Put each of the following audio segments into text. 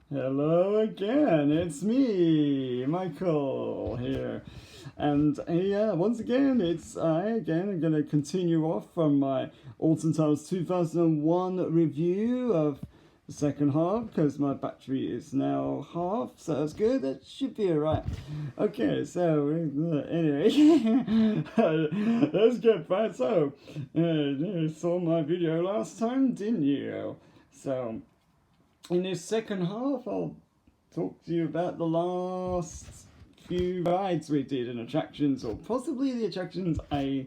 Hello again, it's me, Michael here. And yeah, once again, it's I again am going to continue off from my Alton Towers 2001 review of the second half because my battery is now half, so that's good, that should be alright. Okay, so anyway, let's get back. So, you saw my video last time, didn't you? So, in this second half, I'll talk to you about the last few rides we did and attractions, or possibly the attractions I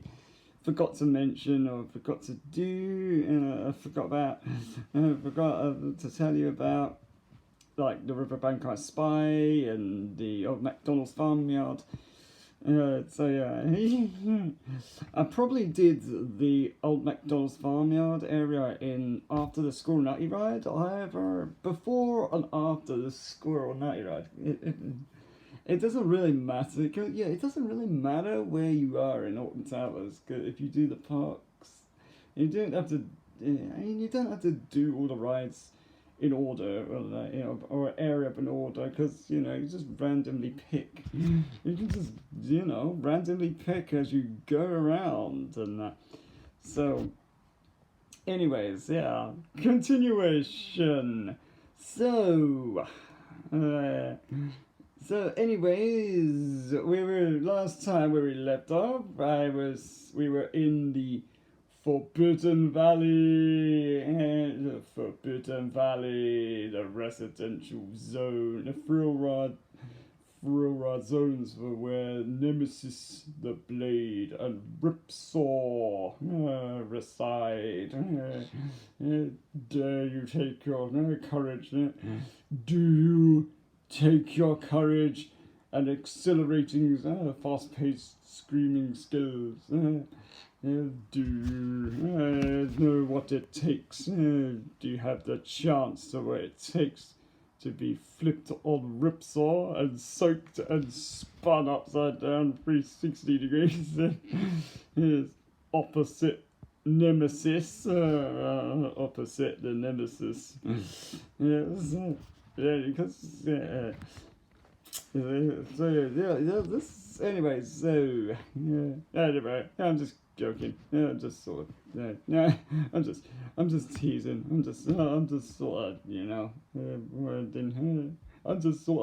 forgot to mention or forgot to do. I forgot to tell you about, like the Riverbank I Spy and the old McDonald's Farmyard. So yeah, I probably did the old McDonald's Farmyard area in after the Squirrel Nutty ride. However, before and after the Squirrel Nutty ride, it doesn't really matter. Yeah, it doesn't really matter where you are in Alton Towers. 'Cause if you do the parks, you don't have to. You don't have to do all the rides in order, or area in order, because you just randomly pick. You can just randomly pick as you go around and that. So, anyways, yeah, continuation. So, uh, anyways, we were last time where we left off. We were in the Forbidden Valley, the residential zone, the thrill ride zones were where Nemesis, the Blade, and Ripsaw reside. Dare you take your courage? Do you take your courage and accelerating, fast-paced screaming skills? Do you know what it takes? Do you have the chance of what it takes to be flipped on Ripsaw and soaked and spun upside down 360 degrees? Here's opposite Nemesis, opposite the Nemesis. Yes, because anyway, I'm just joking. Yeah, just sort of. Yeah, I'm just teasing. I'm just sort of, I'm just sort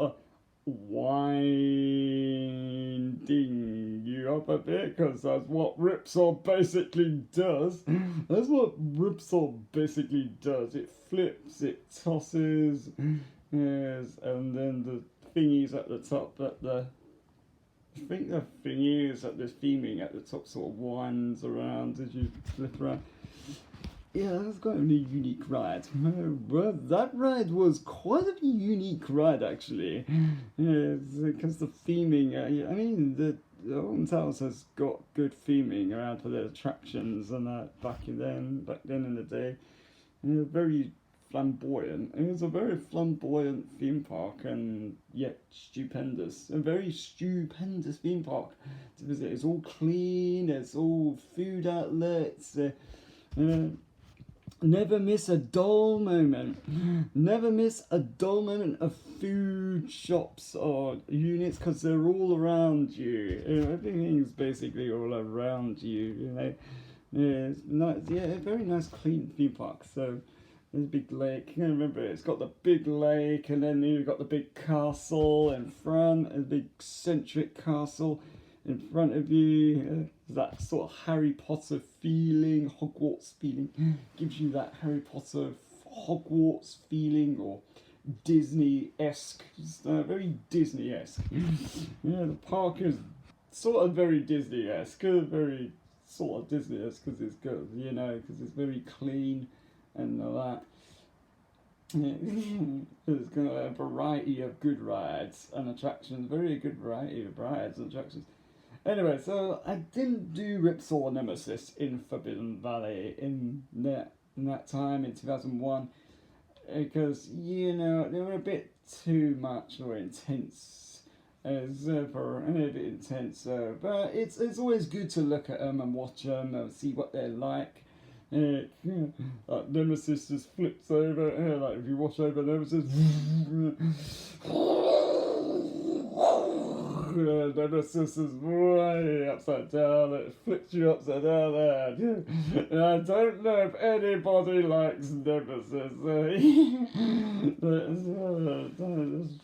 of winding you up a bit because that's what Ripsaw basically does. That's what Ripsaw basically does. It flips, it tosses, yes, and then the thingies at the top I think the thing is that the theming at the top sort of winds around as you flip around. Yeah, that's quite a unique ride. Well, that ride was quite a unique ride, actually. Yeah, because the theming, the Alton Towers has got good theming around for their attractions and that back then in the day. Very flamboyant. It was a very flamboyant theme park and yet stupendous. A very stupendous theme park to visit. It's all clean, it's all food outlets. Never miss a dull moment. Never miss a dull moment of food shops or units because they're all around you. Everything's basically all around you. Yeah, it's nice. Yeah, a very nice, clean theme park. So there's a big lake. Remember, it's got the big lake, and then you've got the big castle in front, a big centric castle in front of you. That sort of Harry Potter feeling, Hogwarts feeling, gives you that Harry Potter Hogwarts feeling, or Disney-esque, very Disney-esque. Yeah, the park is sort of very Disney-esque, very sort of Disney-esque because it's good, because it's very clean and all that. There's got a variety of good rides and attractions, very good variety of rides and attractions. Anyway, so I didn't do Ripsaw Nemesis in Forbidden Valley in that time in 2001 because they were a bit too much or intense. A bit intense, but it's always good to look at them and watch them and see what they're like. Like Nemesis just flips over. Like if you watch over Nemesis, Nemesis is way upside down. It flips you upside down there. And I don't know if anybody likes Nemesis.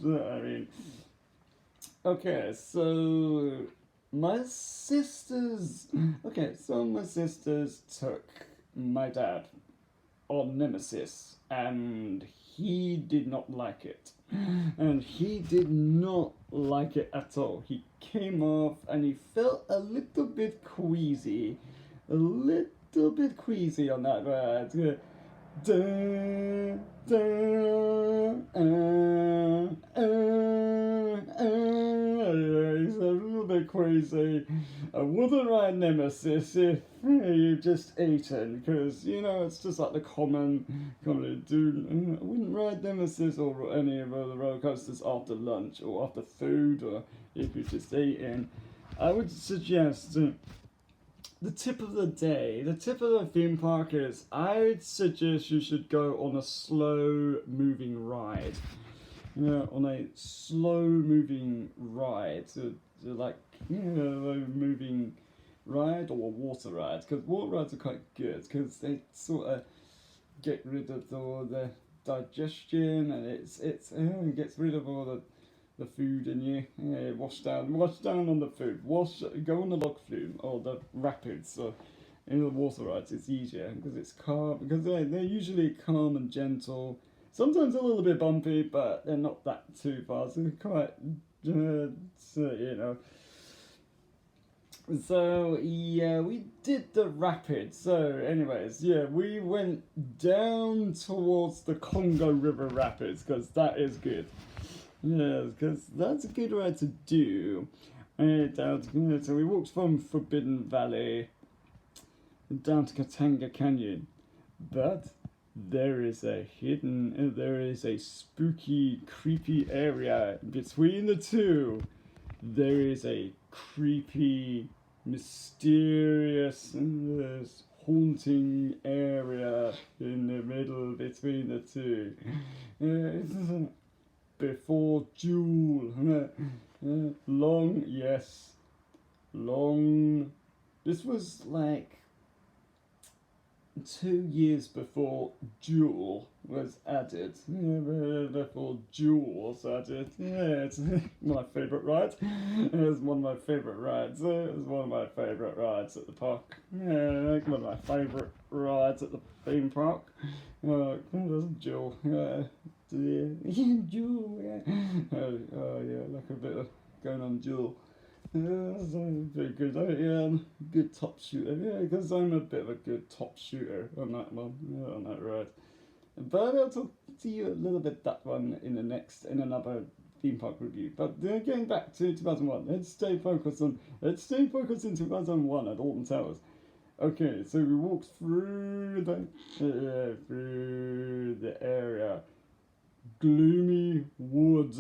I mean, okay, so my sisters. Okay, so my sisters took my dad on Nemesis, and he did not like it. And he did not like it at all. He came off and he felt a little bit queasy. A little bit queasy on that ride. Da, da, he's a little bit crazy. I wouldn't ride Nemesis if you just eaten, because you know it's just like the common dude. I wouldn't ride Nemesis or any of the roller coasters after lunch or after food, or if you're just eating. I would suggest. The tip of the day, the tip of the theme park is, I'd suggest you should go on a slow moving ride. On a slow moving ride. So like, moving ride or a water ride. Because water rides are quite good, because they sort of get rid of all the digestion, and it gets rid of all the food in you. Wash down on the food. Go on the log flume or the rapids. So in the water rides, it's easier because it's calm. Because they're usually calm and gentle. Sometimes a little bit bumpy, but they're not that too fast. They're quite, So yeah, we did the rapids. So anyways, yeah, we went down towards the Congo River rapids because that is good. Yes, because that's a good ride to do. So we walked from Forbidden Valley down to Katanga Canyon. But there is a spooky, creepy area between the two. There is a creepy, mysterious, haunting area in the middle between the two. Before Jewel. Long. This was like 2 years before Jewel was added. Before Jewel was added. Yeah, it's my favourite ride. It was one of my favourite rides. It was one of my favourite rides at the park. Yeah, one of my favourite rides at the theme park. Jewel. Jewel, yeah. Yeah, like a bit of going on Jewel. Very good. Good top shooter. Yeah, because I'm a bit of a good top shooter on that one. Yeah, on that ride. But I'll talk to you a little bit that one in another theme park review. But going back to 2001, let's stay focused in 2001 at Alton Towers. Okay, so we walked through the area. Gloomy Wood.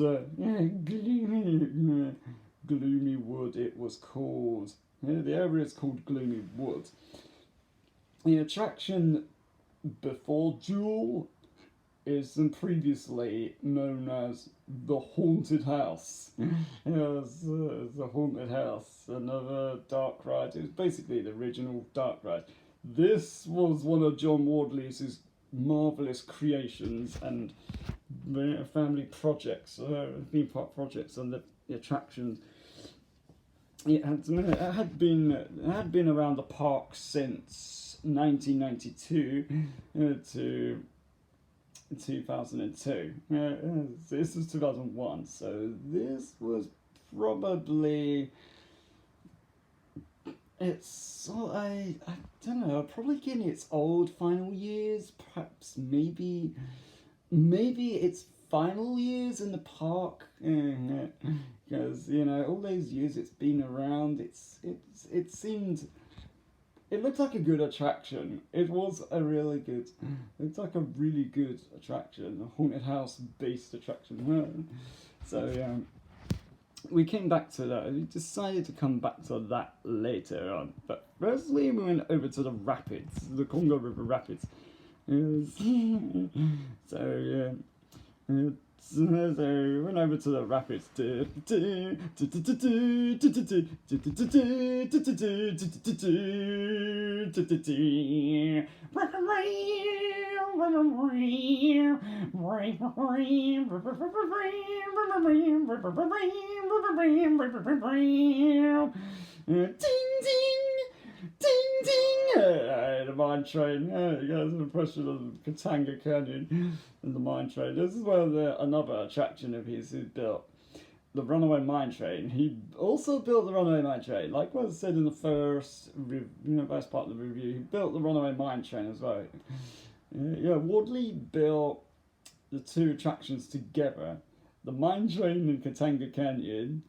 Gloomy Wood, it was called. The area is called Gloomy Wood. The attraction before Jewel is previously known as the Haunted House. The Haunted House, another dark ride. It was basically the original dark ride. This was one of John Wardley's marvellous creations and family projects, theme park projects, and the attractions. It had been around the park since 1992 to 2002. This was 2001, so this was probably. It's I don't know, probably in its old final years, perhaps maybe its final years in the park, because all those years it's been around. It looked like a good attraction. It was it's like a really good attraction, a haunted house based attraction. So we came back to that. We decided to come back to that later on. But firstly, we went over to the rapids, the Congo River Rapids. So yeah. So we went over to the rapids. Ding ding! Ding ding! The mine train. You guys an impression of Katanga Canyon and the mine train. This is another attraction of his who built the runaway mine train. He also built the runaway mine train. Like what I said in the first part of the review, he built the runaway mine train as well. Yeah, Wardley built the two attractions together. The mine train in Katanga Canyon,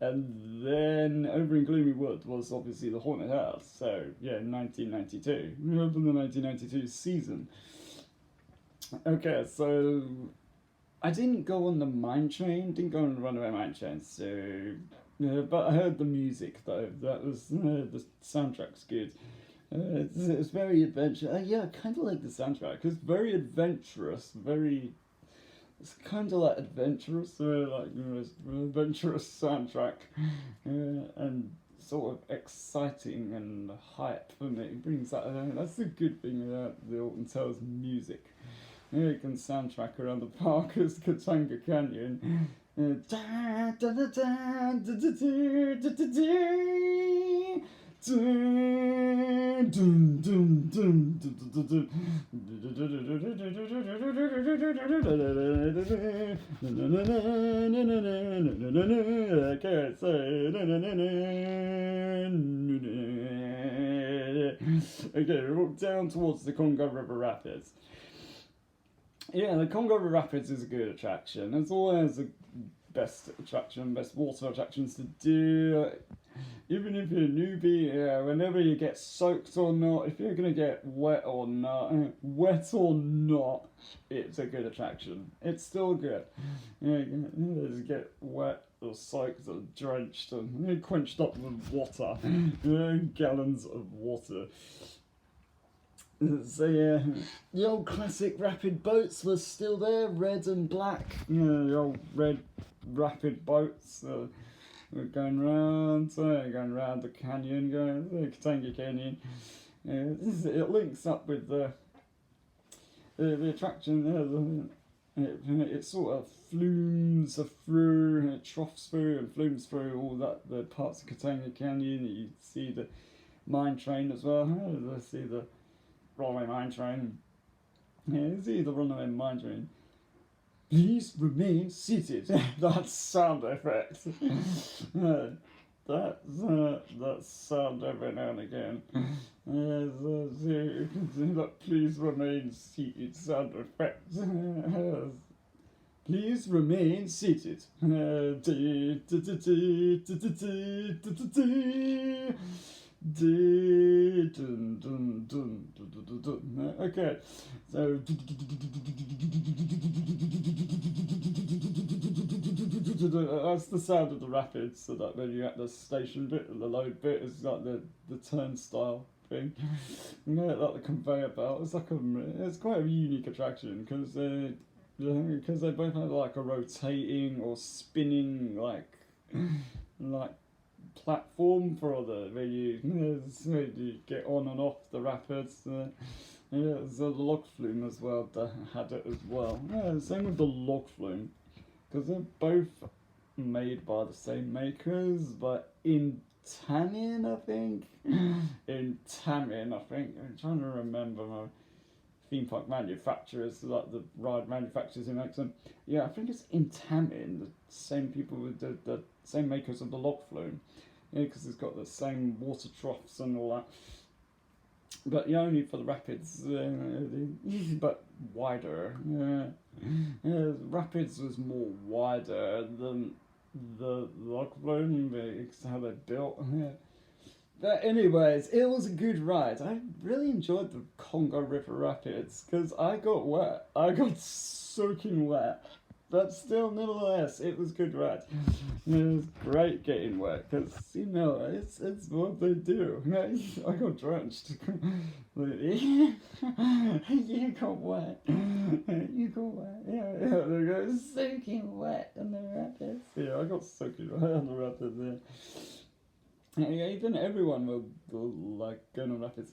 and then over in Gloomy Wood was obviously the Haunted House. So yeah, 1992. From the 1992 season. Okay, so I didn't go on the mine train, didn't go on the runaway mine train, so but I heard the music though. That was the soundtrack's good. It's very adventurous. Yeah, I kind of like the soundtrack. It's very adventurous, very. It's kind of like adventurous, adventurous soundtrack, and sort of exciting and hype for me. It brings that. That's the good thing about the Alton Towers music. You can soundtrack around the park as Katanga Canyon. Okay, so okay, we walk down towards the Congo River Rapids. Yeah, the Congo River Rapids is a good attraction. It's always the best water attractions to do. Even if you're a newbie, whenever you get soaked or not, if you're going to get wet or not, it's a good attraction. It's still good. You get wet or soaked or drenched and quenched up with water, gallons of water. So yeah, the old classic rapid boats were still there, red and black. The old red rapid boats. We're going round the canyon, going the Katanga Canyon. It links up with the attraction. It sort of flumes through, it troughs through and flumes through all that the parts of Katanga Canyon. You see the mine train as well. I see the runaway mine train. You see the runaway mine train. Please remain seated. That's sound effect. That's sound every now and again. You can see that please remain seated sound effect. Please remain seated. Okay, so that's the sound of the rapids. So that when you're at the station bit, the load bit is like the turnstile thing. Like the conveyor belt. It's quite a unique attraction because they both have like a rotating or spinning like platform for where you get on and off the rapids. There's a log flume as well that had it as well. Same with the log flume, because they're both made by the same makers, but in Tamin, I think. I'm trying to remember my theme park manufacturers, like the ride manufacturers who make them. Yeah, I think it's in Tamin, the same people with the same makers of the log flume. Yeah, because it's got the same water troughs and all that. But yeah, only for the rapids, but wider. Rapids was more wider than the log flume, because how they built. But anyways, it was a good ride. I really enjoyed the Congo River Rapids because I got wet. I got soaking wet. but still, nevertheless, it was good ride. It was great getting wet because it's what they do. I got drenched. You got wet. You got wet. Yeah, they go soaking wet on the rapids. Yeah, I got soaking wet on the rapids. Yeah, even everyone will like going on rapids.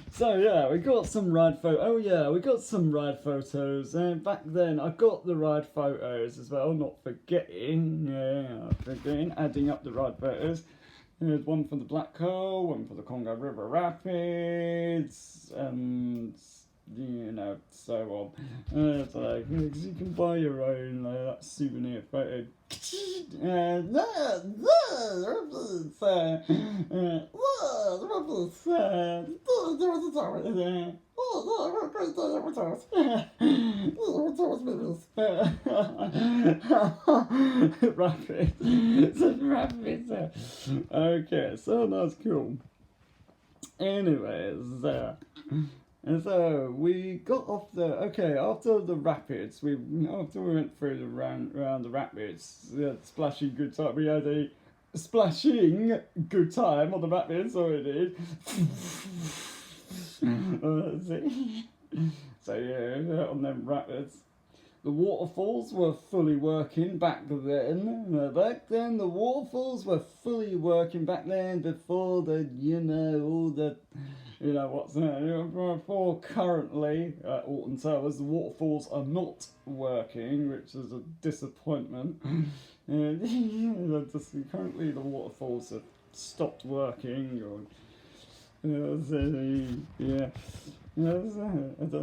So yeah, we got some ride photos. Oh yeah, we got some ride photos. And back then, I got the ride photos as well. Not forgetting, adding up the ride photos. There's one for the Black Hole, one for the Congo River Rapids, and so on. It's like you can buy your own that souvenir photo. Rapids. Okay, so that's cool. Anyways, and so we got off after the rapids, after we went through around the rapids, splashing good time. We had a splashing good time on the rapids, so we did. So yeah, on them rapids. The waterfalls were fully working back then. The waterfalls were fully working back then before all the what's for currently at Alton Towers the waterfalls are not working, which is a disappointment. Currently the waterfalls have stopped working, I don't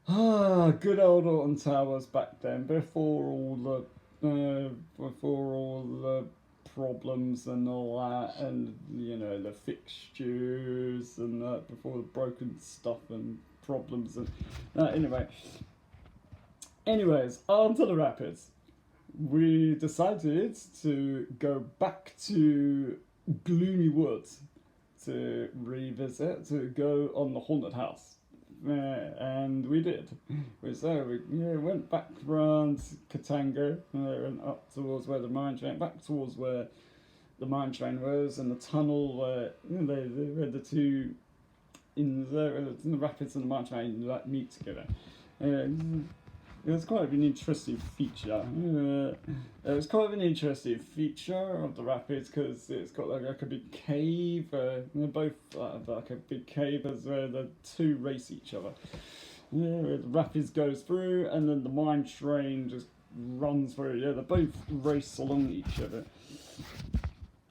know. Good old Alton Towers back then, before all the problems and all that, and the fixtures and that, before the broken stuff and problems and anyways, on to the rapids. We decided to go back to Gloomy Wood to revisit, to go on the haunted house. And we did. We went back around Katanga and up towards where the mine train, back towards where the mine train was, and the tunnel where where the two in the rapids and the mine train meet together. It was quite an interesting feature. It was quite an interesting feature of the rapids because it's got like a big cave. They're both like a big cave as where the two race each other. The rapids goes through, and then the mine train just runs through. Yeah, they both race along each other.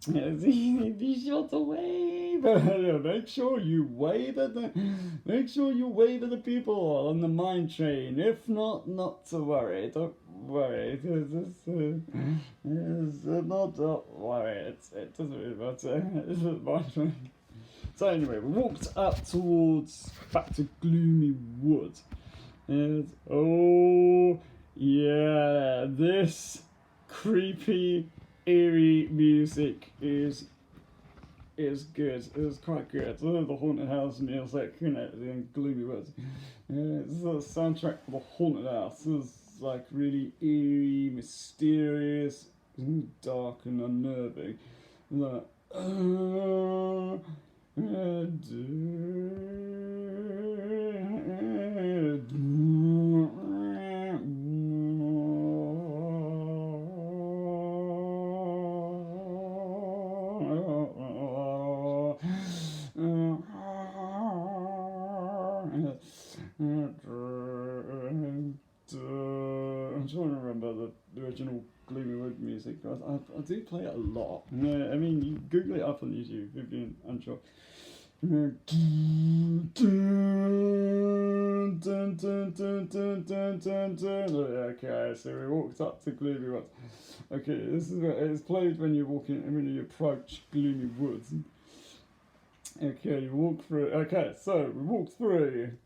Be sure to wave. Make sure you wave at the people on the mine train. If not to worry. Don't worry. Don't worry. It doesn't really matter. It's a mine train. So anyway, we walked back to Gloomy Wood. And yeah, this creepy, eerie music is good. It was quite good. The haunted house music, in Gloomy Wood. It's the soundtrack for the haunted house. It was like really eerie, mysterious, dark and unnerving. I'm trying to remember the original Gloomy Wood music. I do play it a lot. I mean, you Google it up on YouTube if you're unsure. Okay, so we walked up to Gloomy Wood. Okay, this is what it's played when you approach Gloomy Woods. Okay, you walk through. Okay, so we walked through.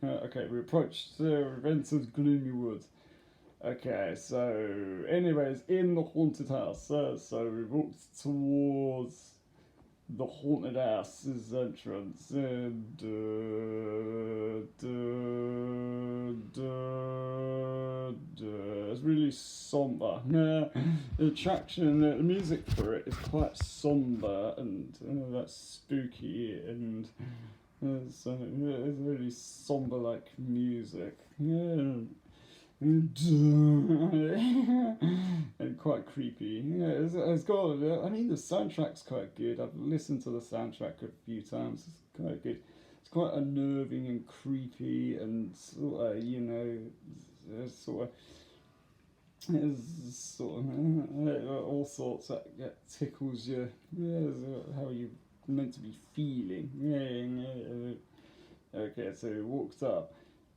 Okay, we approached. We've entered Gloomy Wood. Okay, so anyways, in the haunted house. So we walked towards the haunted house's entrance, and really somber. Yeah, the attraction, the music for it is quite somber and that's spooky and it's really somber like music. Yeah. And quite creepy. Yeah, it's got. I mean, the soundtrack's quite good. I've listened to the soundtrack a few times. It's quite good. It's quite unnerving and creepy, and sort of, sort of. It's sort of all sorts that tickles you. Yeah, how you meant to be feeling. Yeah. Okay, so he walks up.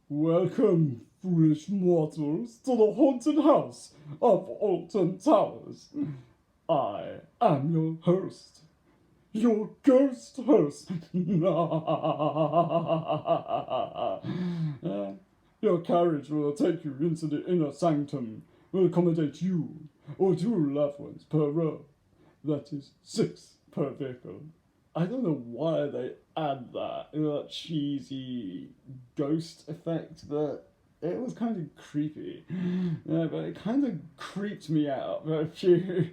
Welcome, foolish mortals, to the haunted house of Alton Towers. I am your host, your ghost host. Your carriage will take you into the inner sanctum, will accommodate you or 2 loved ones per row. That is 6 per vehicle. I don't know why they add that cheesy ghost effect, but it was kind of creepy. Yeah, but it kind of creeped me out for the few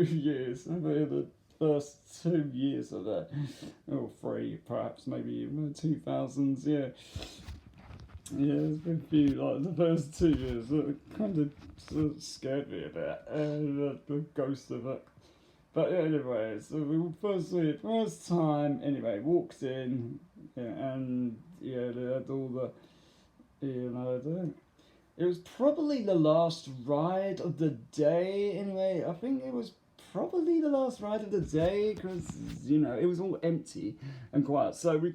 years, for the first 2 years of that, or 3 perhaps, maybe even 2000s, yeah. Yeah, it's been a few, like the first 2 years, it kind of sort of scared me a bit, the ghost of it. But anyway, so we first time, anyway, walked in, and they had all the, it was probably the last ride of the day, anyway. I think it was probably the last ride of the day, because, it was all empty and quiet. So we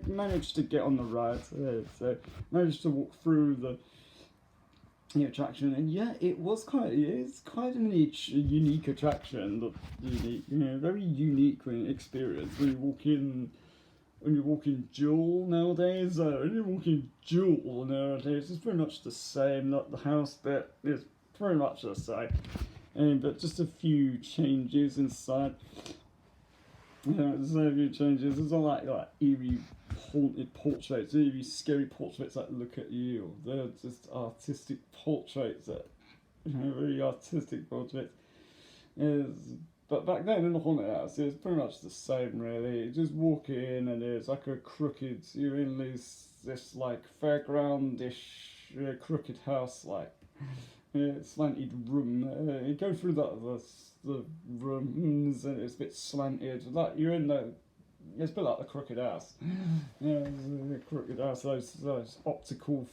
managed to get on the ride, so managed to walk through the attraction, and it's quite a unique attraction, very unique experience when you walk in Jewel nowadays. It's pretty much the same. Not the house bit is pretty much the same, but just a few changes inside. There's a few changes. There's all like eerie haunted portraits, eerie scary portraits that look at you. They're just artistic portraits very artistic portraits. But back then in the haunted house, it was pretty much the same really. You just walk in and it's like you're in this like fairground-ish crooked house, like slanted room. You go through the rooms and it's a bit slanted. Like you're in it's a bit like the crooked house. The crooked house. Those optical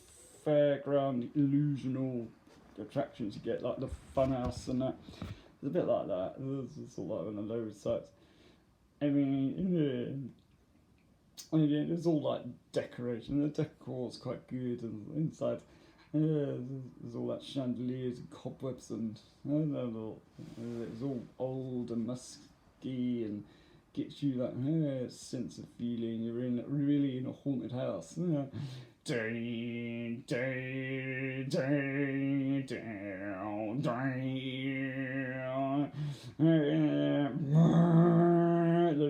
fairground illusional attractions you get, like the fun house and that. It's a bit like that. It's all like one of those sites. I mean, there's all like decoration. The decor's quite good and inside. There's all that chandeliers and cobwebs and it's all old and musky and gets you that sense of feeling you're really in a haunted house. The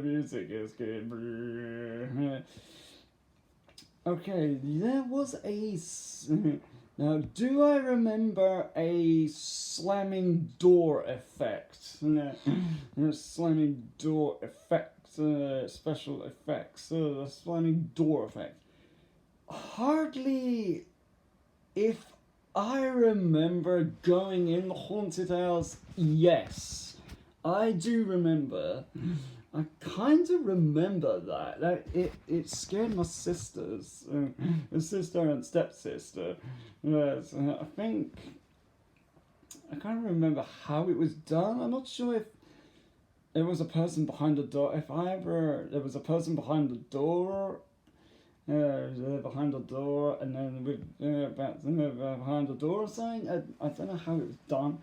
music is good. Okay, there was now, do I remember a slamming door effect? Slamming door effect, special effects, the slamming door effect. Hardly, if I remember going in the haunted house, yes. I do remember. I kind of remember that it scared my sisters, my sister and stepsister. Yes, I think I can't remember how it was done. I'm not sure if there was a person behind the door. There was a person behind the door, and then behind the door or something. I don't know how it was done,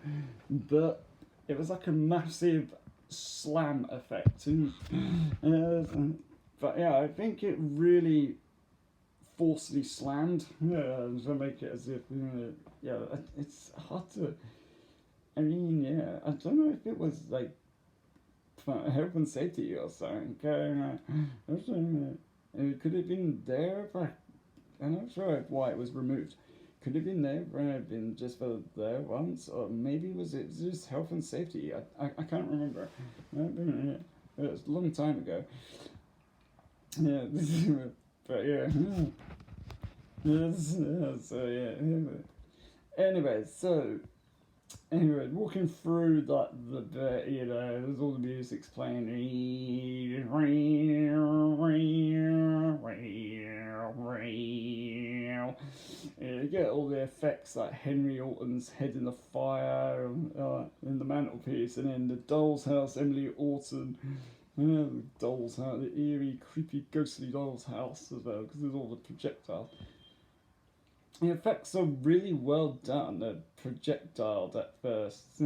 but it was like a massive slam effect. But yeah, I think it really forcefully slammed to make it as if it's hard to. I mean, I don't know if it was like health and safety or something. It could have been there, but I'm not sure why it was removed. Could have been there, been just for there once, or maybe was it just health and safety? I can't remember. It was a long time ago. Yeah, but yeah. So yeah. Anyway, walking through that the bit, there's all the music's playing. You get all the effects like Henry Alton's head in the fire in the mantelpiece, and then the doll's house, Emily Alton. The doll's house, the eerie, creepy, ghostly doll's house as well, because there's all the projectiles. The effects are really well done. They're projectiled at first.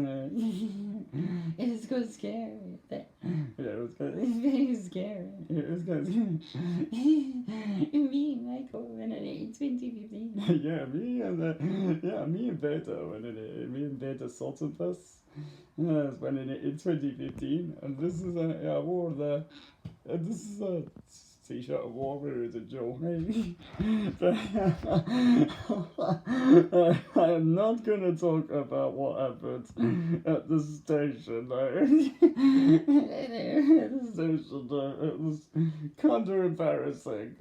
It's so scary. Yeah, it was good. It's very scary. It was good. Me, Michael, went in it in 2015. Me and Beta went in it. Me and Beta Sultan Bus. Went in it in 2015, and this is I wore this is a t-shirt I wore when it was a Joe. But I am not going to talk about what happened at the station. The station, it was kind of embarrassing.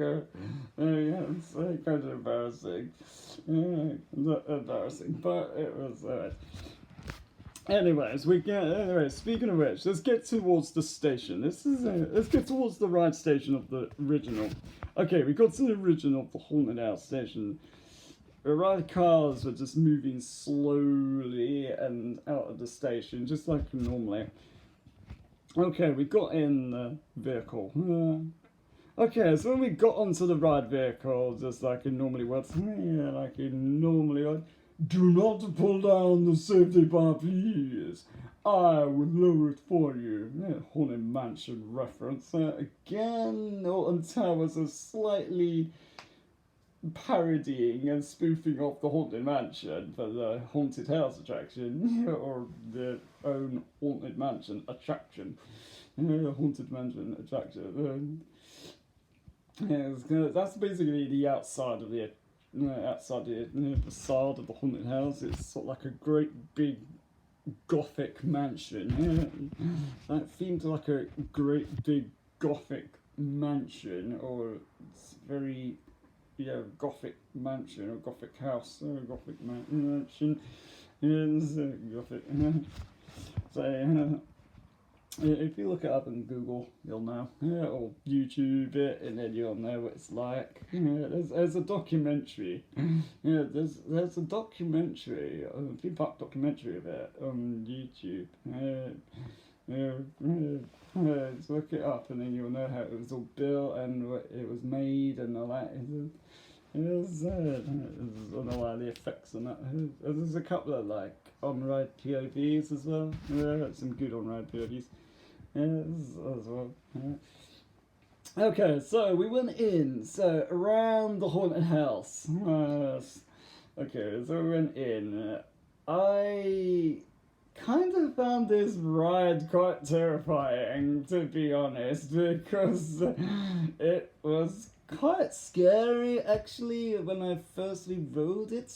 It's kind of embarrassing. Not embarrassing, but it was. Anyways, speaking of which, let's get towards the station. Let's get towards the ride station of the original. Okay, we got to the original of the Haunted House station. The ride cars were just moving slowly and out of the station, just like normally. Okay, we got in the vehicle. Okay, so when we got onto the ride vehicle, just like it normally was, do not pull down the safety bar, please. I will lower it for you. Haunted Mansion reference. Again, Alton Towers are slightly parodying and spoofing off the Haunted Mansion for the Haunted House attraction, or their own Haunted Mansion attraction. Haunted Mansion attraction. That's basically the outside of the outside the facade of the haunted house. It's sort of like a great big gothic mansion. That seems like a great big gothic mansion, or it's very gothic mansion or gothic house or gothic mansion. Gothic. So if you look it up on Google, you'll know, or YouTube it, and then you'll know what it's like. There's a documentary. There's a documentary, a 3-part documentary of it on YouTube. Let's look it up, and then you'll know how it was all built and what it was made and all that. There's all the effects and that. There's a couple of on-ride POVs as well. Some good on-ride POVs. As well. Okay, so we went in. So around the haunted house. Okay, so we went in. I kind of found this ride quite terrifying, to be honest, because it was quite scary actually when I firstly rode it.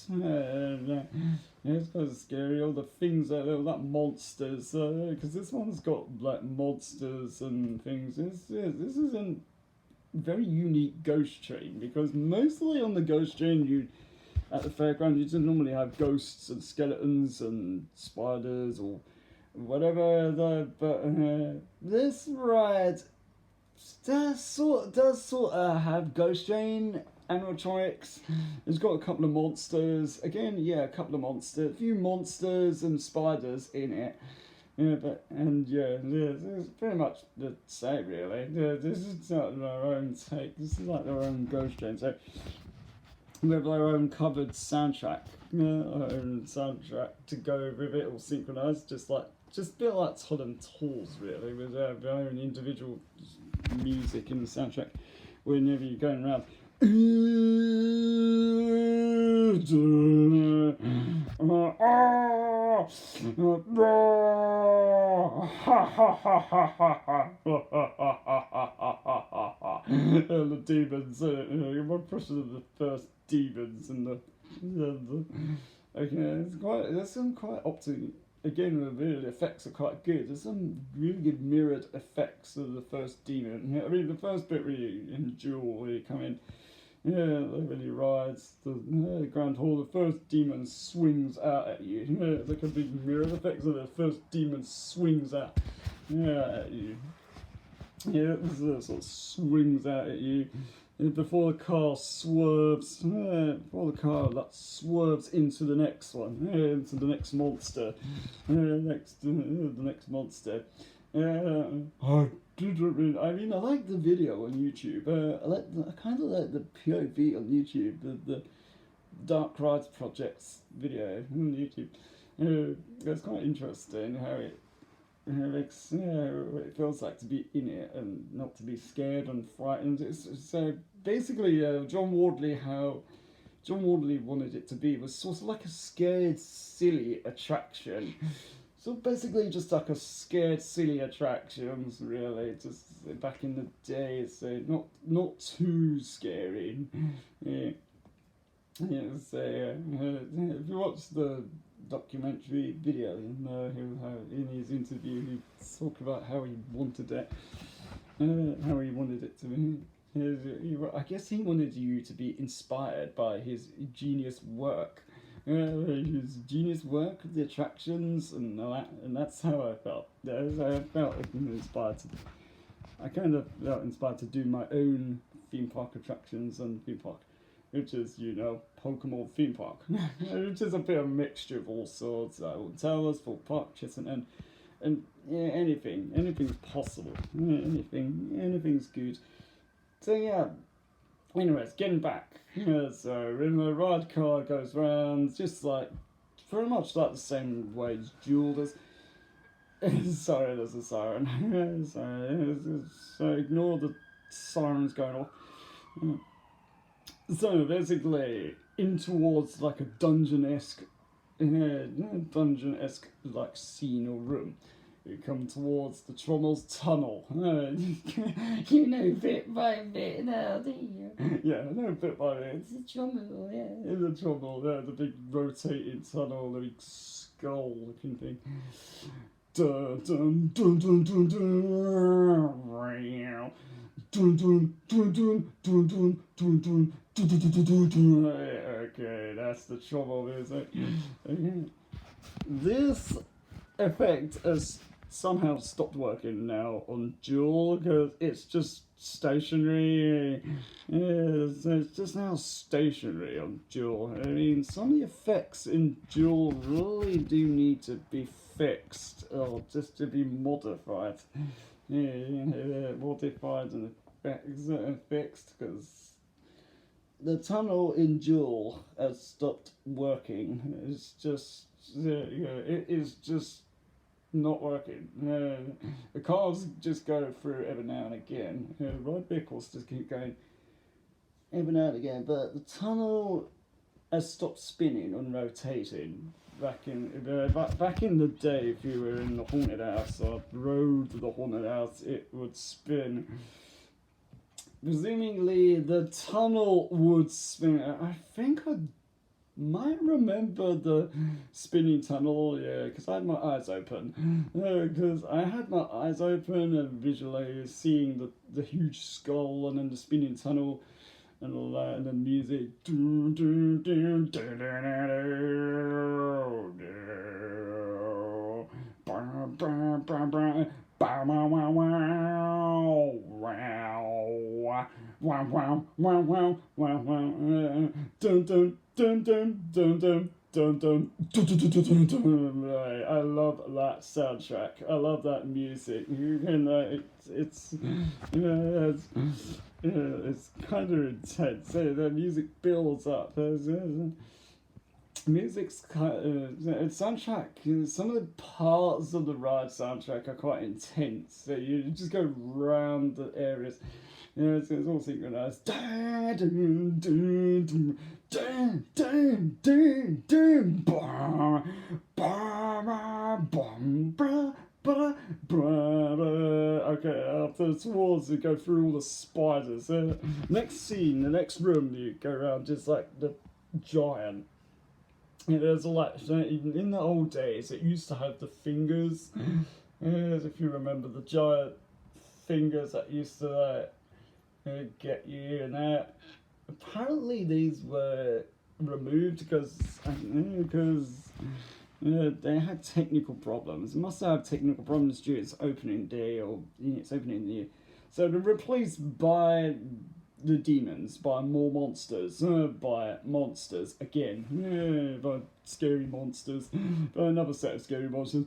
It's quite scary, all the things that are like monsters, because this one's got like monsters and things. This is a very unique ghost train, because mostly on the ghost train at the fairground you just normally have ghosts and skeletons and spiders or whatever, but this ride does sort of have ghost train animatronics. It's got a couple of monsters. Again, a couple of monsters. A few monsters and spiders in it. It's pretty much the same, really. This is like their own take. This is like their own ghost train. So we have their own covered soundtrack. Our own soundtrack to go with it, all synchronized, just a bit like Todd and Tools, really, with their own individual music in the soundtrack whenever you're going around. And the demons, one person of the first demons in the There's some quite optic. Again, the visual effects are quite good. There's some really good mirrored effects of the first demon. Yeah, I mean, the first bit really in Duel, where you come in, yeah, when he rides the Grand Hall, the first demon swings out at you. Yeah, it's like a big mirrored effect, so the first demon swings out, yeah, at you. Yeah, it sort of swings out at you. Before the car swerves, before the car that swerves into the next one, into the next monster, the next monster. I mean, I like the video on YouTube. I kind of like the POV on YouTube, the Dark Rides Projects video on YouTube. It's quite interesting how it makes what it feels like to be in it and not to be scared and frightened. So basically, John Wardley wanted it to be was sort of like a scared, silly attraction. So basically, just like a scared, silly attractions, really. Just back in the day, so not too scary. Yeah. Yeah, so if you watch the documentary video in his interview, he talked about how he wanted it, to be. I guess he wanted you to be inspired by his genius work. The attractions, and that's how I felt. I felt inspired to. I kind of felt inspired to do my own theme park attractions and theme park, which is, Pokemon theme park, which is a bit of a mixture of all sorts, Alton Towers, Full Park, Chesson, and yeah, anything's possible, anything's good. So yeah, anyways, getting back, so when the ride car goes round, just like, pretty much like the same way as Duel does. Sorry, there's a siren. So ignore the sirens going off. So basically, in towards like a dungeon-esque like scene or room. You come towards the Trommel's tunnel. Bit by bit now, do you? Yeah, bit by bit. It's the Trommel, yeah. In the Trommel, the big rotating tunnel, the big skull-looking thing. Dun dun dun dun dun dun. Dun dun dun dun dun dun dun dun. Okay, that's the Trommel music. This effect has somehow stopped working now on Duel because it's just stationary. It's just now stationary on Duel. I mean, some of the effects in Duel really do need to be fixed or just to be modified. Modified and fixed because the tunnel in Duel has stopped working. It's just, it is just not working. The cars just go through every now and again. Ride vehicles just keep going every now and again, but the tunnel has stopped spinning and rotating. Back in the day, if you were in the haunted house or rode to the haunted house, it would spin. Presumably, the tunnel would spin. I think I might remember the spinning tunnel, yeah, because I had my eyes open. Because I had my eyes open and visually seeing the huge skull and then the spinning tunnel and all that, and the music. I love that soundtrack. I love that music. It's kind of intense. The music builds up. Music's soundtrack. Some of the parts of the ride soundtrack are quite intense. So you just go round the areas. It's all synchronized. Okay, after towards you go through all the spiders. Next scene, the next room, you go around just like the giant. There's like in the old days, it used to have the fingers. If you remember the giant fingers that used to get you, and apparently these were removed because they had technical problems. It must have technical problems due to its opening day or its opening year. So they're replaced by the demons, by more monsters, by monsters again, by scary monsters, by another set of scary monsters.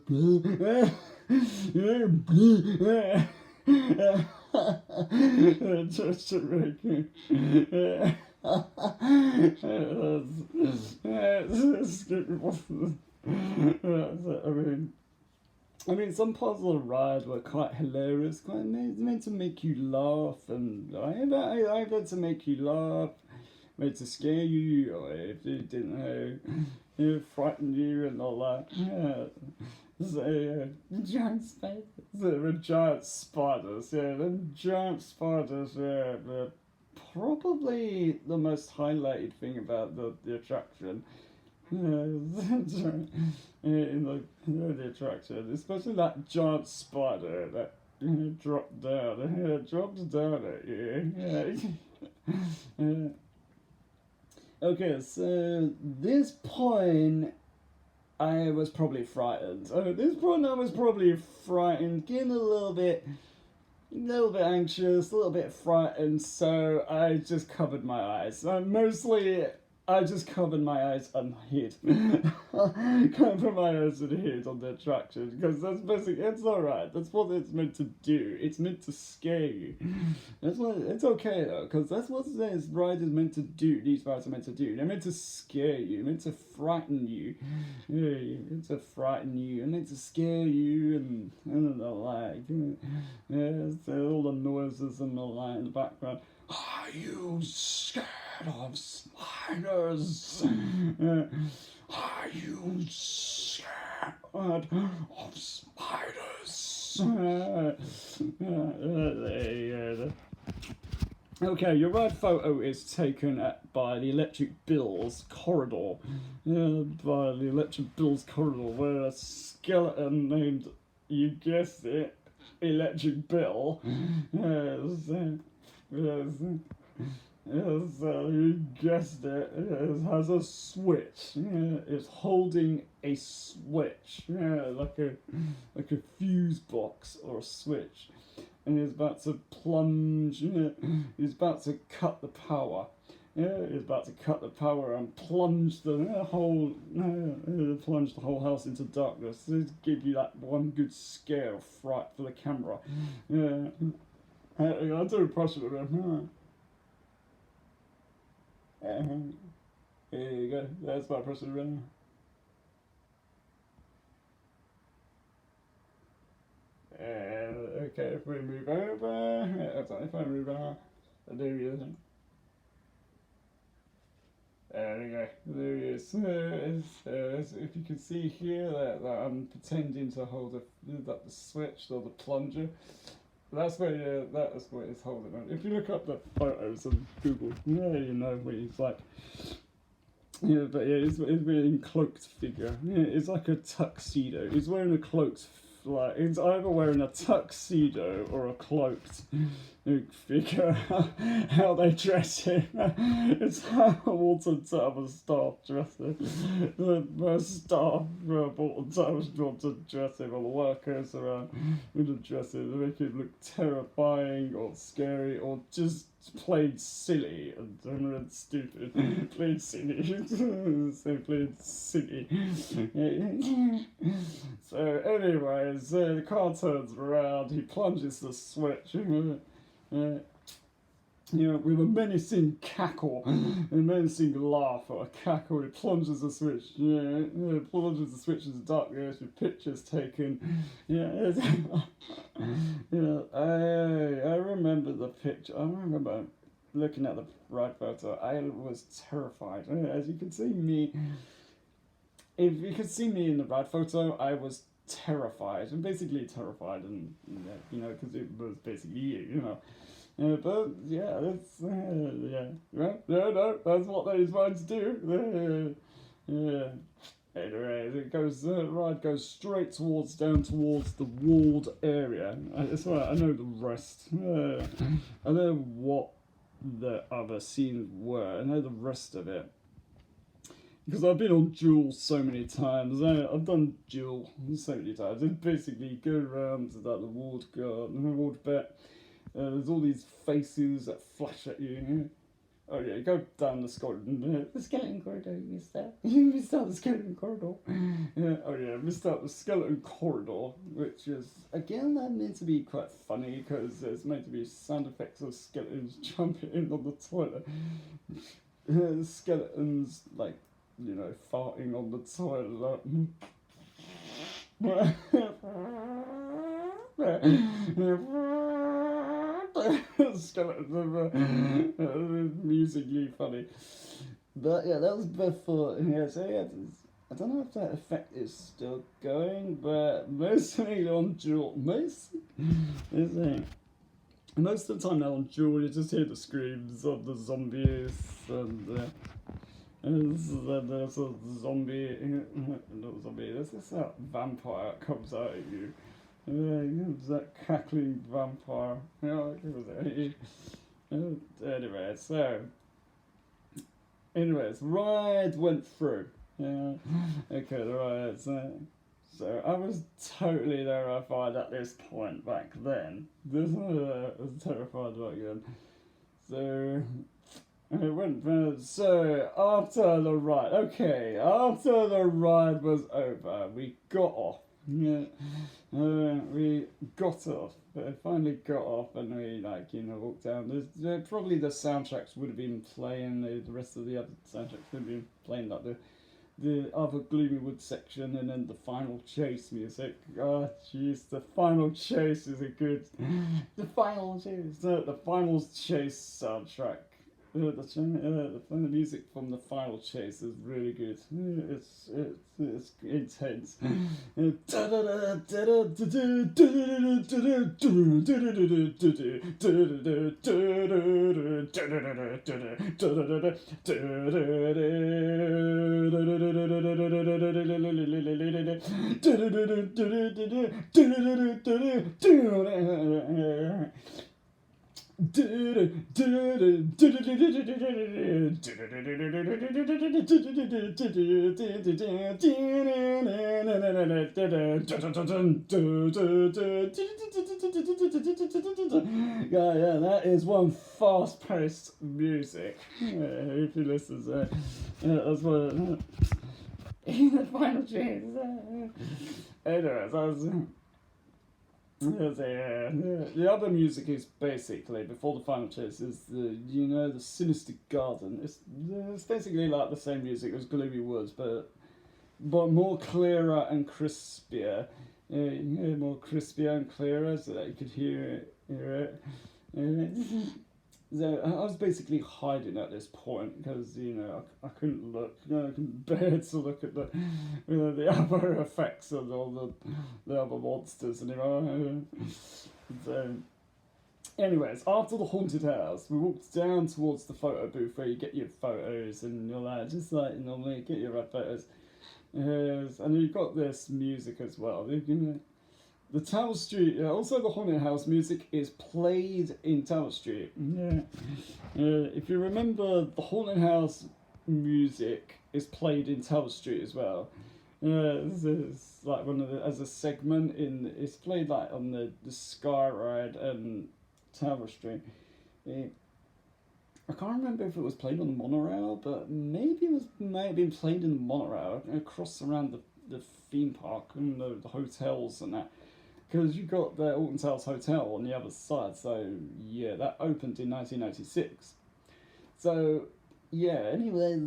Just to make I mean, some parts of the ride were quite hilarious, quite meant to make you laugh, and either to make you laugh, meant to scare you, or if you didn't know, frighten you and all that. So, giant spiders. The giant spiders, the giant spiders, they're probably the most highlighted thing about the attraction. In the attraction, especially that giant spider that dropped down at you. Okay, so this point I was probably frightened. At this point I was probably frightened, getting a little bit anxious, a little bit frightened, so I just covered my eyes. I just covered my eyes and hid. Covered my eyes and hid on the attraction, because that's basically, it's alright. That's what it's meant to do. It's meant to scare you. It's okay though, because that's what this ride is meant to do. These rides are meant to do. They're meant to scare you. They're meant to frighten you. They're meant to frighten you. They're meant to scare you, and the like. So all the noises and the light in the background. Are you scared of spiders? Are you scared of spiders? Okay, your ride photo is taken by the Electric Bill's corridor. By the Electric Bill's corridor, where a skeleton named, you guessed it, Electric Bill. Yes, you guessed it. It has a switch. It's holding a switch, like a fuse box or a switch, and he's about to plunge. He's about to cut the power. He's about to cut the power and plunge the whole house into darkness. To give you that one good scare of fright for the camera. I'll do a impression of him. There you go. That's my impression of him. Okay, if we move over, if I move over, there he is. There we go. There he is. If you can see here that I'm pretending to hold the switch or the plunger. That's where it's holding on. If you look up the photos on Google, you know where he's like. But it's wearing cloaked figure. It's like a tuxedo. He's wearing a cloaked, he's either wearing a tuxedo or a cloaked figure. How they dress him. It's how Alton Towers staff dress him. The staff Alton Towers want to dress him, or the workers around with the dressing to make him look terrifying or scary or just plain silly and stupid. Plain silly. So plain silly. So anyways, the car turns around, he plunges the switch. With a menacing cackle, a menacing laugh or a cackle, he plunges the switch. Plunges the switch into darkness with pictures taken. I remember the picture. I remember looking at the ride photo. I was terrified. As you can see me, if you could see me in the ride photo, I was terrified, and basically terrified, and because it was basically you. But yeah, that's no, that's what they trying to do. Yeah. Anyway, it goes. Ride goes straight down towards the walled area. That's right. I know the rest. I know what the other scenes were. I know the rest of it because I've been on Duel so many times. I've done Duel so many times. And basically, go around to the walled bit. There's all these faces that flash at you. Oh yeah, go down the skeleton corridor, you missed that. You missed out the skeleton corridor. Oh yeah, missed out the skeleton corridor, which is, again, that meant to be quite funny, because there's meant to be sound effects of skeletons jumping in on the toilet. Skeletons, like, farting on the toilet. Skeletons are musically funny, but yeah, that was before. Yeah, so yeah, I don't know if that effect is still going, but mostly on Duel, most of the time now on Duel, you just hear the screams of the zombies and there's a zombie, not zombie. There's this vampire that comes out at you. That cackling vampire. Anyways, ride went through. Okay, the ride. So I was totally terrified at this point back then. I was terrified back then. So it went. So after the ride was over, we got off. Yeah, we got off. Finally got off, and we walked down. Probably the soundtracks would have been playing. The rest of the other soundtracks would have been playing, like the other Gloomy Wood section, and then the final chase music. Oh jeez, the final chase is a good. The final chase soundtrack. The music from the final chase is really good. It's intense. Yeah, that is one fast-paced music. If you listen to it, that's what. The final chase. Anyways, the other music is basically, before the final chase, is the Sinister Garden. It's basically like the same music as Gloomy Woods, but more clearer and crispier. More crispier and clearer, so that you could hear it. So I was basically hiding at this point because I couldn't look. I couldn't bear to look at the other effects of all the other monsters anymore. So, anyways, after the haunted house, we walked down towards the photo booth where you get your photos and all that, just like normally get your photos. And you've got this music as well. The Tower Street, also the haunted house music is played in Tower Street. Yeah. If you remember, the haunted house music is played in Tower Street as well. It's like as a segment it's played like on the Sky Ride and Tower Street. I can't remember if it was played on the monorail, but maybe it might have been played in the monorail across around the theme park and the hotels and that. Because you got the Alton Towers Hotel on the other side, so yeah, that opened in 1996. So yeah, anyways,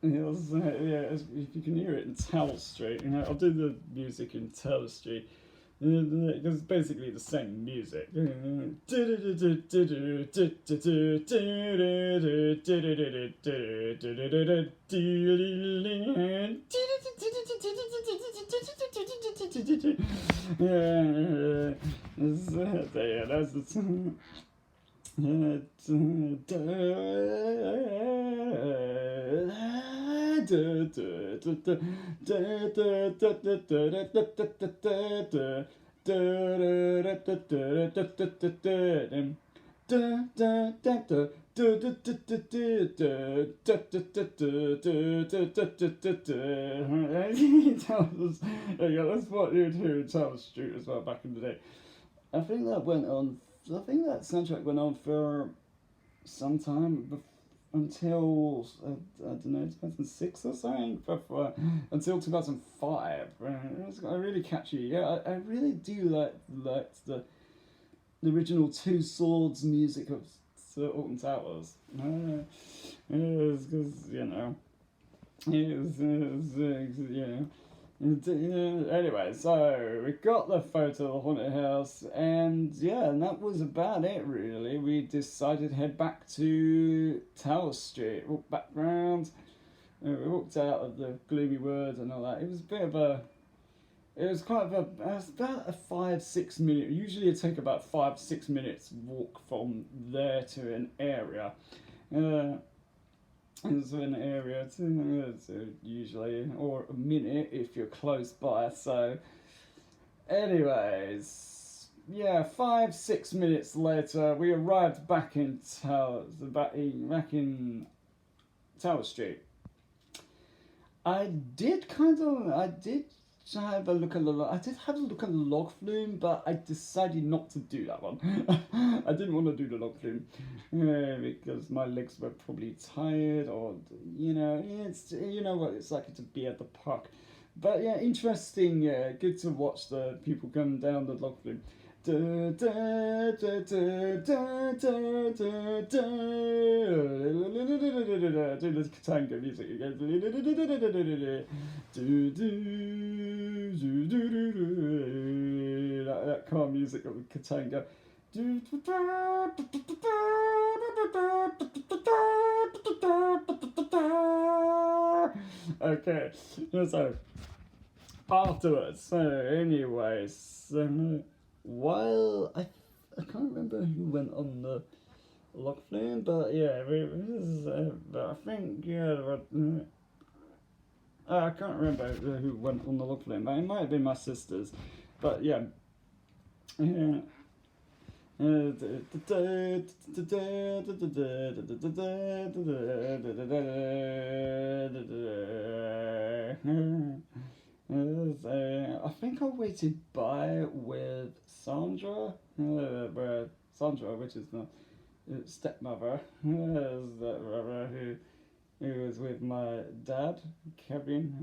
if you can hear it in Tower Street, I'll do the music in Tower Street. Because it's basically the same music. Yeah, that's the yeah, that's what you'd hear in Tower Street as well back in the day. I think that went on. I think that soundtrack went on for some time until I don't know 2006 or something. Until 2005. It was really catchy. Yeah, I really do like the original Two Swords music of Sir Alton Towers. Because you know, you know. Anyway, so we got the photo of the haunted house, and yeah, and that was about it really. We decided to head back to Tower Street, walk back round. We walked out of the Gloomy Wood and all that. It was a bit of a. It was kind of a. It was about a 5-6 minute. Usually, it take about 5-6 minutes walk from there to an area. It's an area to usually, or a minute if you're close by. So, anyways, yeah, 5-6 minutes later, we arrived back in back in Tower Street. I did have a look at the log flume, but I decided not to do that one. I didn't want to do the log flume because my legs were probably tired, or you know what it's like to be at the park. But yeah, interesting. Yeah, good to watch the people come down the log flume. Do the tango music again. That calm music of the Katanga. Okay, so afterwards, so anyways, while I can't remember who went on the log flume, but yeah, but I think I can't remember who went on the log flume, but it might have been my sisters, but yeah. I think I waited by with Sandra, which is the stepmother, who was with my dad, Kevin.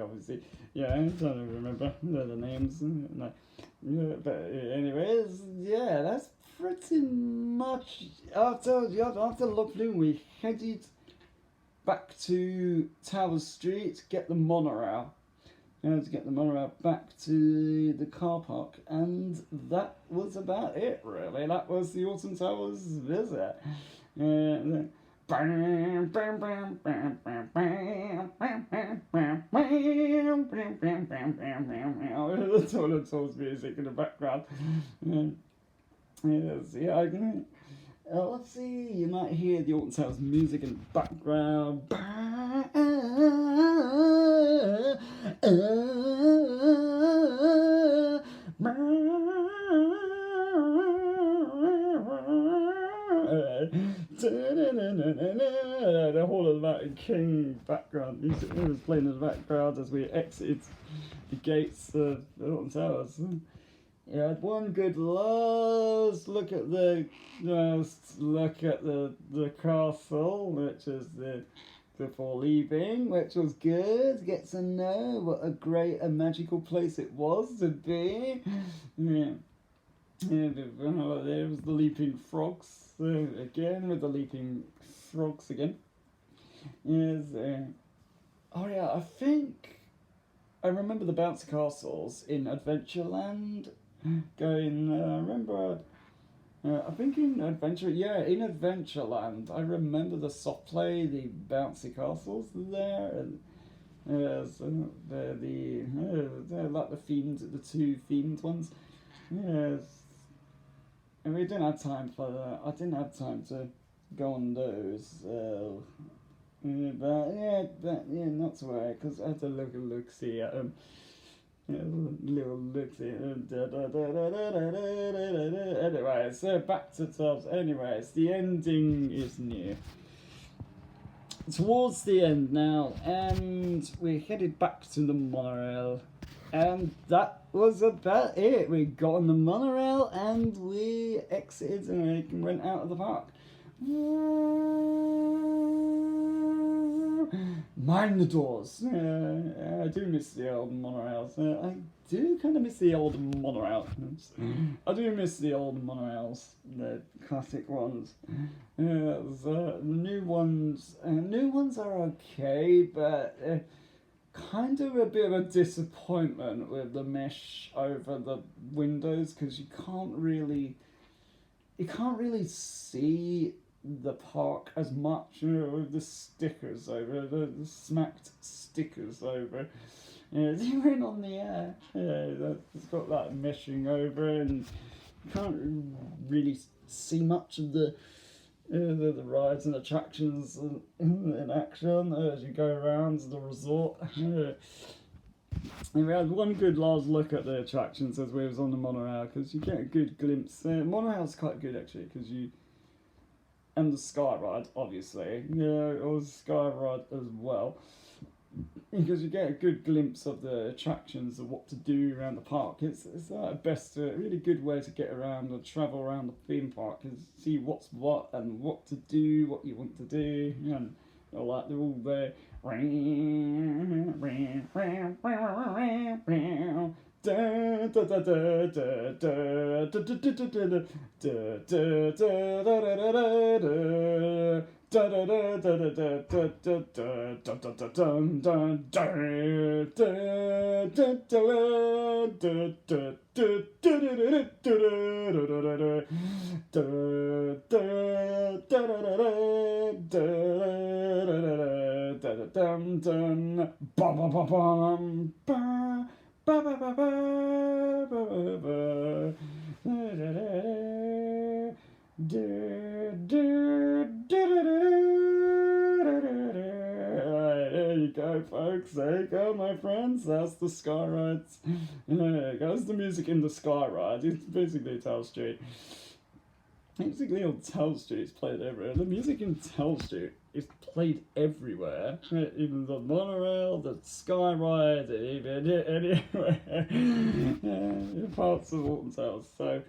Obviously, yeah, I'm trying to remember the names. No. Yeah, but anyways, yeah, that's pretty much after log flume. We headed back to Tower Street, get the monorail. To get the monorail back to the car park, and that was about it really. That was the Alton Towers visit. The Alton Towers music in the background. Yes, yeah, let's see, you might hear the Alton Towers music in the background. The whole of that King background music was playing in the background as we exited the gates of the Alton Towers. Yeah, one good last look at the castle, which is before leaving, which was good. Get to know what a great and magical place it was to be. Yeah. There was the leaping frogs again, with the leaping frogs again. Yes. Oh yeah, I think I remember the bouncy castles in Adventureland. Going, remember. I think in Adventureland, I remember the soft play, the bouncy castles there, and so they're like the two themed ones. Yes. And we didn't have time for that. I didn't have time to go on those. But yeah, not to worry, because I had to look see at them. Little look see. Anyway, so back to tops. Anyways, the ending is near. Towards the end now, and we headed back to the monorail, and that was about it. We got on the monorail and we exited and we went out of the park. Mind the doors. I do miss the old monorails. I do kind of miss the old monorails. I do miss the old monorails, the classic ones. The new ones are okay, but kind of a bit of a disappointment with the mesh over the windows, because you can't really see the park as much, with the stickers over, the smacked stickers over. They went on the air. It's got that meshing over, and you can't really see much of the rides and attractions in action as you go around the resort. And we had one good large look at the attractions as we was on the monorail, because you get a good glimpse. Monorail's quite good actually, because and the sky ride, obviously. Or the sky ride as well. Because you get a good glimpse of the attractions, of what to do around the park. It's like a really good way to get around and travel around the theme park, is see what's what and what to do, what you want to do, and they're all there. There you go, folks. There you go, my friends. That's the Sky Rides. That's the music in the Sky Ride. It's basically Tell Street. Basically, on Tell Street, it's played everywhere. The music in Tell Street is played everywhere. Even the monorail, the Sky Ride, even anywhere. Parts of Alton Towers. So,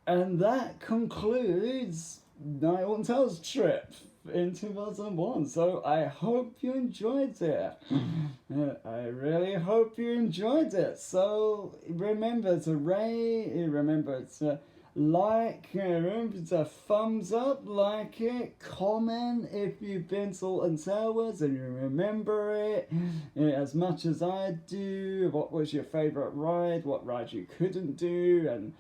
and that concludes my Alton Towers trip in 2001. So I hope you enjoyed it. I really hope you enjoyed it. So remember to rate, remember to like, remember to thumbs up, like it, comment if you've been to Alton Towers and you remember it as much as I do. What was your favourite ride? What ride you couldn't do? And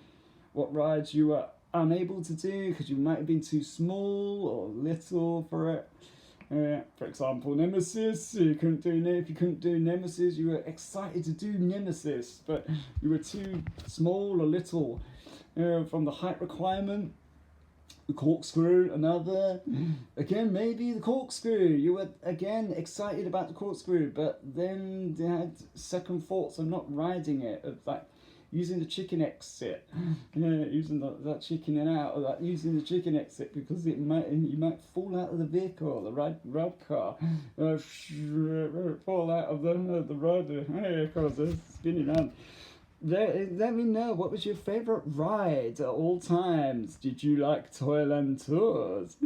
what rides you were unable to do because you might have been too small or little for it. For example, Nemesis, if you couldn't do Nemesis, you were excited to do Nemesis, but you were too small or little from the height requirement. The corkscrew, another. Again, maybe the corkscrew. You were, again, excited about the corkscrew, but then you had second thoughts of not riding it, of like using the chicken exit, using that chicken in out, or that using the chicken exit because you might fall out of the vehicle, or the ride car, fall out of the road, because it's spinning around. Let me know, what was your favourite ride at all times? Did you like Toyland Tours?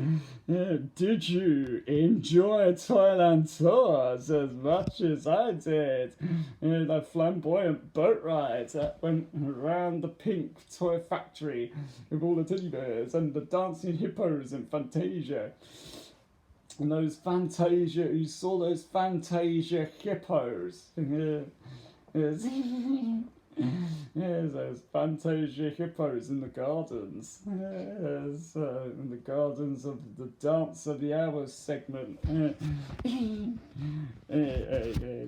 Did you enjoy Toyland Tours as much as I did? The flamboyant boat rides that went around the pink toy factory with all the teddy bears and the dancing hippos and Fantasia. And those Fantasia, you saw those Fantasia hippos. Yes, those Fantasia hippos in the gardens. Yes, in the gardens of the Dance of the Hours segment.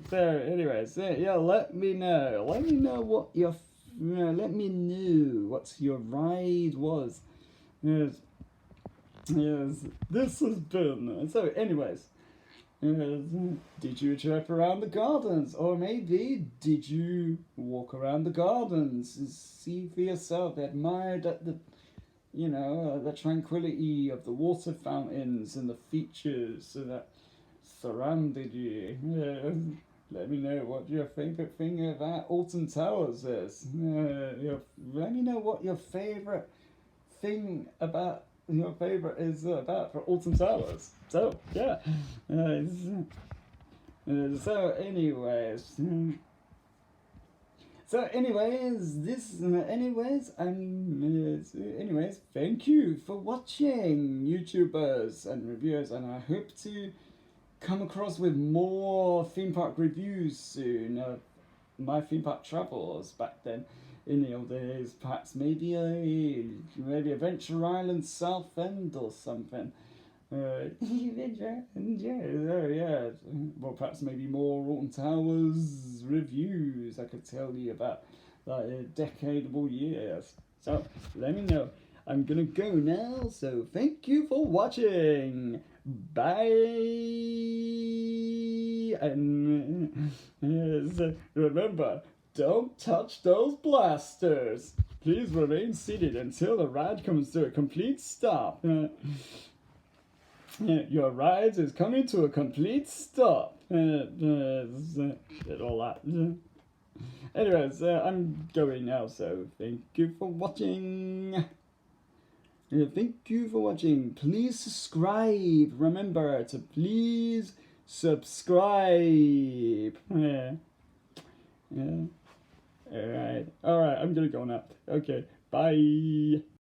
So, anyways, yeah, let me know. Let me know what your let me know what your ride was. Yes, yes, this has been. So, anyways, did you trip around the gardens? Or maybe did you walk around the gardens and see for yourself, admired at the, the tranquility of the water fountains and the features that surrounded you? Let me know what your favourite thing about Alton Towers is. Let me know what your favourite thing about your favourite is about for Alton Towers. So, yeah. So, anyways. Anyways, thank you for watching, YouTubers and reviewers, and I hope to come across with more theme park reviews soon. My theme park travels back then in the old days, perhaps maybe Adventure Island South End or something. Yeah. Well, perhaps maybe more Alton Towers reviews I could tell you about, like decadable years. So let me know. I'm gonna go now, so thank you for watching. Bye. And remember, don't touch those blasters. Please remain seated until the ride comes to a complete stop. Your ride is coming to a complete stop. All that. Anyways, I'm going now, so thank you for watching. Thank you for watching. Please subscribe. Remember to please subscribe. Alright, I'm gonna go now. Okay, bye.